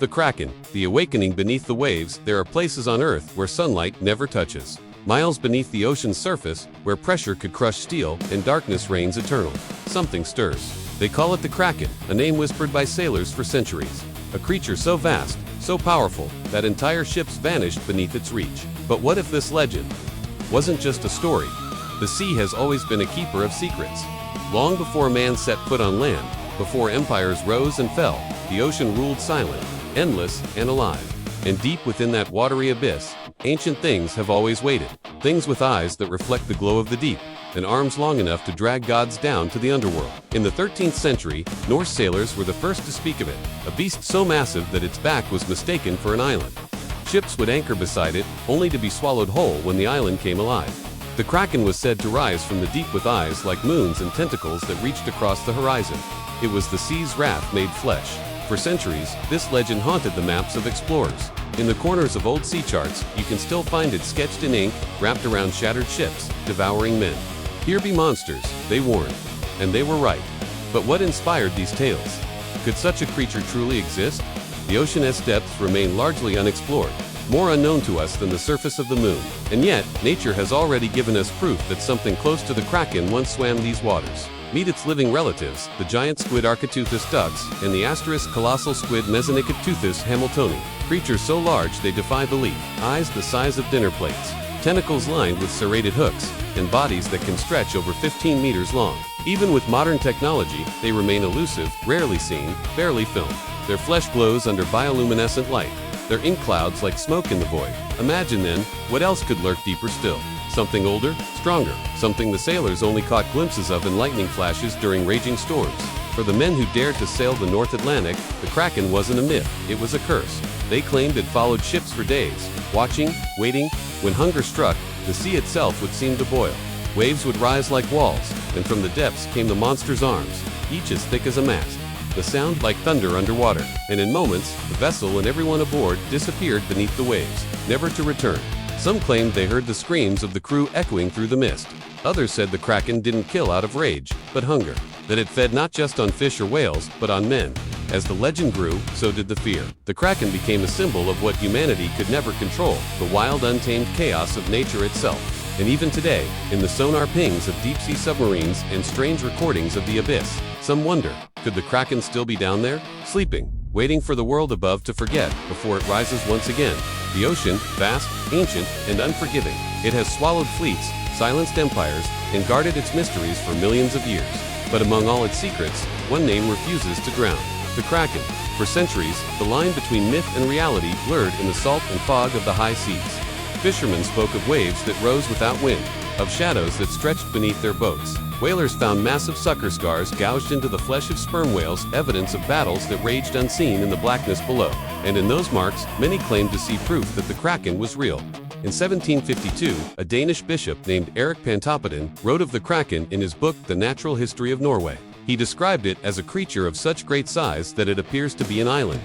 The Kraken, the awakening beneath the waves. There are places on Earth where sunlight never touches. Miles beneath the ocean's surface, where pressure could crush steel and darkness reigns eternal. Something stirs. They call it the Kraken, a name whispered by sailors for centuries. A creature so vast, so powerful, that entire ships vanished beneath its reach. But what if this legend wasn't just a story? The sea has always been a keeper of secrets. Long before man set foot on land, before empires rose and fell, the ocean ruled silent, endless, and alive. And deep within that watery abyss, ancient things have always waited. Things with eyes that reflect the glow of the deep, and arms long enough to drag gods down to the underworld. In the 13th century, Norse sailors were the first to speak of it, a beast so massive that its back was mistaken for an island. Ships would anchor beside it, only to be swallowed whole when the island came alive. The Kraken was said to rise from the deep with eyes like moons and tentacles that reached across the horizon. It was the sea's wrath made flesh. For centuries, this legend haunted the maps of explorers. In the corners of old sea charts, you can still find it sketched in ink, wrapped around shattered ships, devouring men. Here be monsters, they warned. And they were right. But what inspired these tales? Could such a creature truly exist? The ocean's depths remain largely unexplored, more unknown to us than the surface of the moon. And yet, nature has already given us proof that something close to the Kraken once swam these waters. Meet its living relatives, the giant squid Architeuthis dux, and the asterisk colossal squid Mesonicoteuthis hamiltoni. Creatures so large they defy belief, eyes the size of dinner plates, tentacles lined with serrated hooks, and bodies that can stretch over 15 meters long. Even with modern technology, they remain elusive, rarely seen, barely filmed. Their flesh glows under bioluminescent light, their ink clouds like smoke in the void. Imagine then, what else could lurk deeper still? Something older, stronger, something the sailors only caught glimpses of in lightning flashes during raging storms. For the men who dared to sail the North Atlantic, the Kraken wasn't a myth, it was a curse. They claimed it followed ships for days, watching, waiting. When hunger struck, the sea itself would seem to boil. Waves would rise like walls, and from the depths came the monster's arms, each as thick as a mast. The sound like thunder underwater, and in moments, the vessel and everyone aboard disappeared beneath the waves, never to return. Some claimed they heard the screams of the crew echoing through the mist. Others said the Kraken didn't kill out of rage, but hunger. That it fed not just on fish or whales, but on men. As the legend grew, so did the fear. The Kraken became a symbol of what humanity could never control, the wild, untamed chaos of nature itself. And even today, in the sonar pings of deep-sea submarines and strange recordings of the abyss, some wonder, could the Kraken still be down there, sleeping, waiting for the world above to forget before it rises once again? The ocean, vast, ancient, and unforgiving. It has swallowed fleets, silenced empires, and guarded its mysteries for millions of years. But among all its secrets, one name refuses to drown: the Kraken. For centuries, the line between myth and reality blurred in the salt and fog of the high seas. Fishermen spoke of waves that rose without wind, of shadows that stretched beneath their boats. Whalers found massive sucker scars gouged into the flesh of sperm whales, evidence of battles that raged unseen in the blackness below. And in those marks, many claimed to see proof that the Kraken was real. In 1752, a Danish bishop named Erik Pantopidon wrote of the Kraken in his book The Natural History of Norway. He described it as a creature of such great size that it appears to be an island.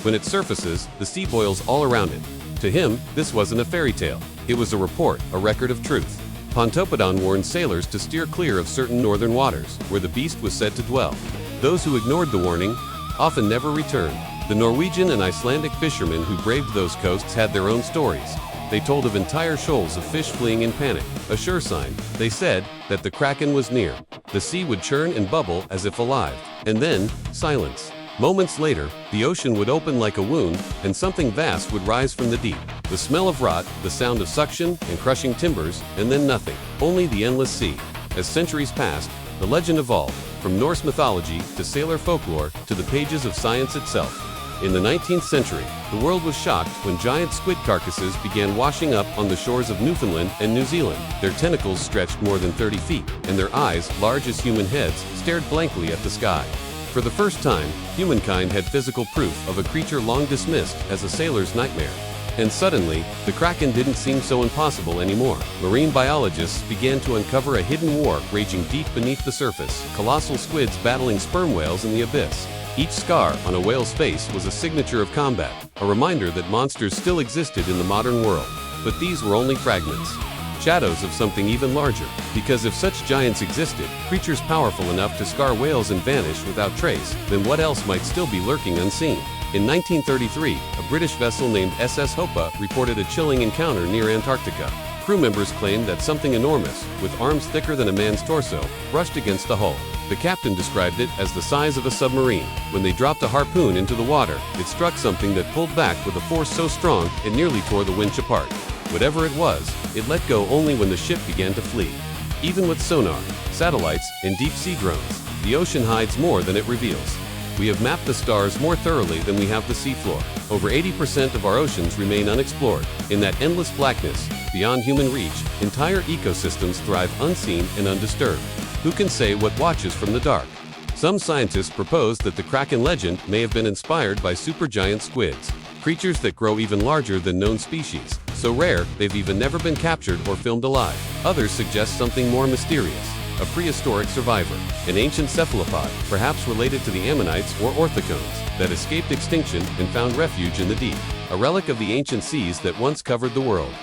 When it surfaces, the sea boils all around it. To him, this wasn't a fairy tale. It was a report, a record of truth. Pontoppidan warned sailors to steer clear of certain northern waters, where the beast was said to dwell. Those who ignored the warning often never returned. The Norwegian and Icelandic fishermen who braved those coasts had their own stories. They told of entire shoals of fish fleeing in panic, a sure sign, they said, that the Kraken was near. The sea would churn and bubble as if alive. And then, silence. Moments later, the ocean would open like a wound, and something vast would rise from the deep. The smell of rot, the sound of suction and crushing timbers, and then nothing. Only the endless sea. As centuries passed, the legend evolved, from Norse mythology to sailor folklore to the pages of science itself. In the 19th century, the world was shocked when giant squid carcasses began washing up on the shores of Newfoundland and New Zealand. Their tentacles stretched more than 30 feet, and their eyes, large as human heads, stared blankly at the sky. For the first time, humankind had physical proof of a creature long dismissed as a sailor's nightmare. And suddenly, the Kraken didn't seem so impossible anymore. Marine biologists began to uncover a hidden war raging deep beneath the surface, colossal squids battling sperm whales in the abyss. Each scar on a whale's face was a signature of combat, a reminder that monsters still existed in the modern world. But these were only fragments. shadows of something even larger. Because if such giants existed, creatures powerful enough to scar whales and vanish without trace, then what else might still be lurking unseen? In 1933, a British vessel named SS Hopa reported a chilling encounter near Antarctica. Crew members claimed that something enormous, with arms thicker than a man's torso, brushed against the hull. The captain described it as the size of a submarine. When they dropped a harpoon into the water, it struck something that pulled back with a force so strong it nearly tore the winch apart. Whatever it was, it let go only when the ship began to flee. Even with sonar, satellites, and deep-sea drones, the ocean hides more than it reveals. We have mapped the stars more thoroughly than we have the seafloor. Over 80% of our oceans remain unexplored. In that endless blackness, beyond human reach, entire ecosystems thrive unseen and undisturbed. Who can say what watches from the dark? Some scientists propose that the Kraken legend may have been inspired by supergiant squids, creatures that grow even larger than known species, so rare they've even never been captured or filmed alive. Others suggest something more mysterious. A prehistoric survivor, an ancient cephalopod, perhaps related to the ammonites or orthocones, that escaped extinction and found refuge in the deep. A relic of the ancient seas that once covered the world.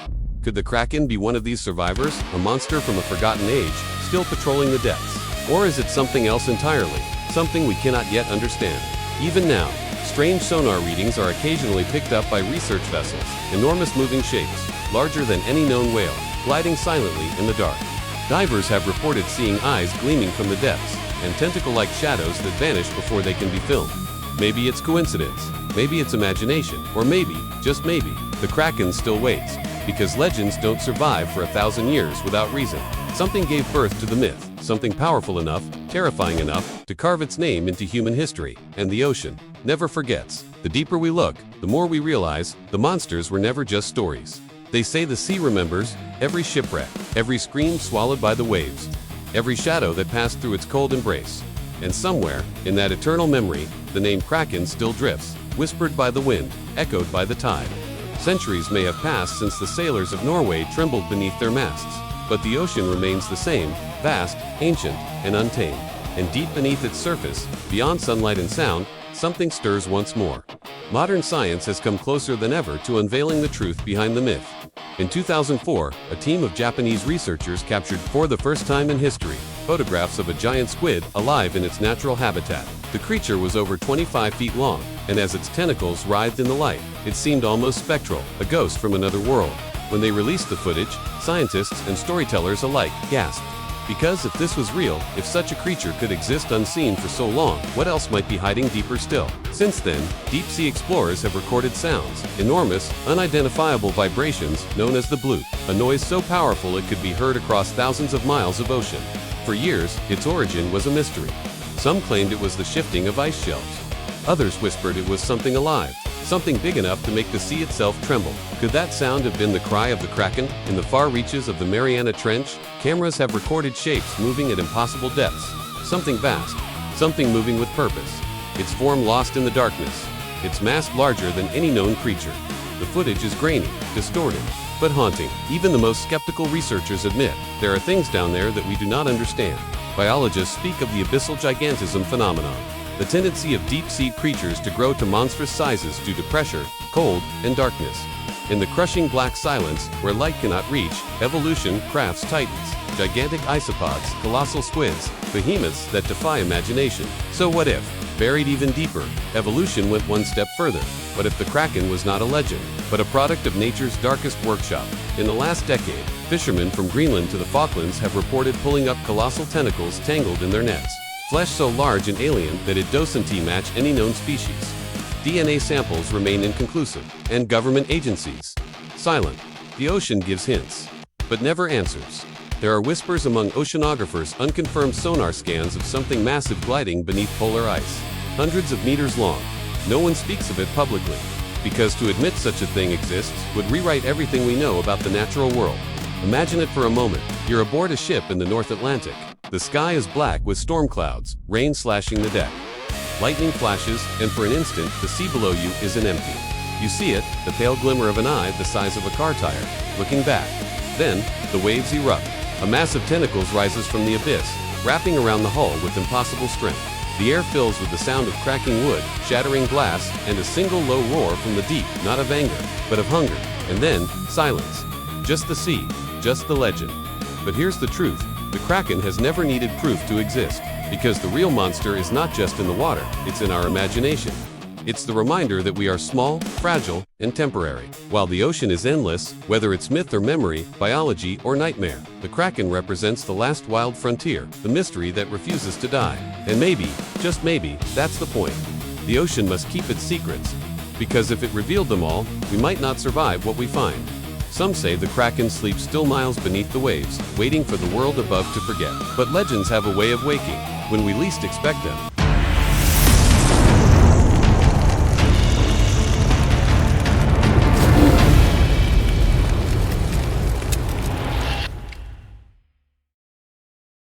Could the Kraken be one of these survivors, a monster from a forgotten age, still patrolling the depths? Or is it something else entirely, something we cannot yet understand? Even now, strange sonar readings are occasionally picked up by research vessels, enormous moving shapes, larger than any known whale, gliding silently in the dark. Divers have reported seeing eyes gleaming from the depths, and tentacle-like shadows that vanish before they can be filmed. Maybe it's coincidence, maybe it's imagination, or maybe, just maybe, the Kraken still waits. Because legends don't survive for 1,000 years without reason. Something gave birth to the myth, something powerful enough, terrifying enough, to carve its name into human history. And the ocean never forgets. The deeper we look, the more we realize the monsters were never just stories. They say the sea remembers every shipwreck, every scream swallowed by the waves, every shadow that passed through its cold embrace. And somewhere, in that eternal memory, the name Kraken still drifts, whispered by the wind, echoed by the tide. Centuries may have passed since the sailors of Norway trembled beneath their masts, but the ocean remains the same, vast, ancient, and untamed. And deep beneath its surface, beyond sunlight and sound, something stirs once more. Modern science has come closer than ever to unveiling the truth behind the myth. In 2004, a team of Japanese researchers captured, for the first time in history, photographs of a giant squid alive in its natural habitat. The creature was over 25 feet long, and as its tentacles writhed in the light, it seemed almost spectral, a ghost from another world. When they released the footage, scientists and storytellers alike gasped. Because if this was real, if such a creature could exist unseen for so long, what else might be hiding deeper still? Since then, deep-sea explorers have recorded sounds, enormous, unidentifiable vibrations known as the bloop, a noise so powerful it could be heard across thousands of miles of ocean. For years, its origin was a mystery. Some claimed it was the shifting of ice shelves. Others whispered it was something alive, something big enough to make the sea itself tremble. Could that sound have been the cry of the Kraken? In the far reaches of the Mariana Trench, cameras have recorded shapes moving at impossible depths. Something vast, something moving with purpose. Its form lost in the darkness, its mass larger than any known creature. The footage is grainy, distorted, but haunting. Even the most skeptical researchers admit there are things down there that we do not understand. Biologists speak of the abyssal gigantism phenomenon, the tendency of deep-sea creatures to grow to monstrous sizes due to pressure, cold, and darkness. In the crushing black silence, where light cannot reach, evolution crafts titans, gigantic isopods, colossal squids, behemoths that defy imagination. So what if, buried even deeper, evolution went one step further? What if the Kraken was not a legend, but a product of nature's darkest workshop? In the last decade, fishermen from Greenland to the Falklands have reported pulling up colossal tentacles tangled in their nets. Flesh so large and alien that it doesn't match any known species. DNA samples remain inconclusive, and government agencies silent. The ocean gives hints, but never answers. There are whispers among oceanographers, unconfirmed sonar scans of something massive gliding beneath polar ice, hundreds of meters long. No one speaks of it publicly, because to admit such a thing exists would rewrite everything we know about the natural world. Imagine it for a moment. You're aboard a ship in the North Atlantic. The sky is black with storm clouds, rain slashing the deck. Lightning flashes, and for an instant, the sea below you isn't empty. You see it, the pale glimmer of an eye the size of a car tire, looking back. Then, the waves erupt. A mass of tentacles rises from the abyss, wrapping around the hull with impossible strength. The air fills with the sound of cracking wood, shattering glass, and a single low roar from the deep, not of anger, but of hunger. And then, silence. Just the sea, just the legend. But here's the truth. The Kraken has never needed proof to exist, because the real monster is not just in the water, it's in our imagination. It's the reminder that we are small, fragile, and temporary. While the ocean is endless, whether it's myth or memory, biology or nightmare, the Kraken represents the last wild frontier, the mystery that refuses to die. And maybe, just maybe, that's the point. The ocean must keep its secrets, because if it revealed them all, we might not survive what we find. Some say the Kraken sleeps still miles beneath the waves, waiting for the world above to forget. But legends have a way of waking when we least expect them.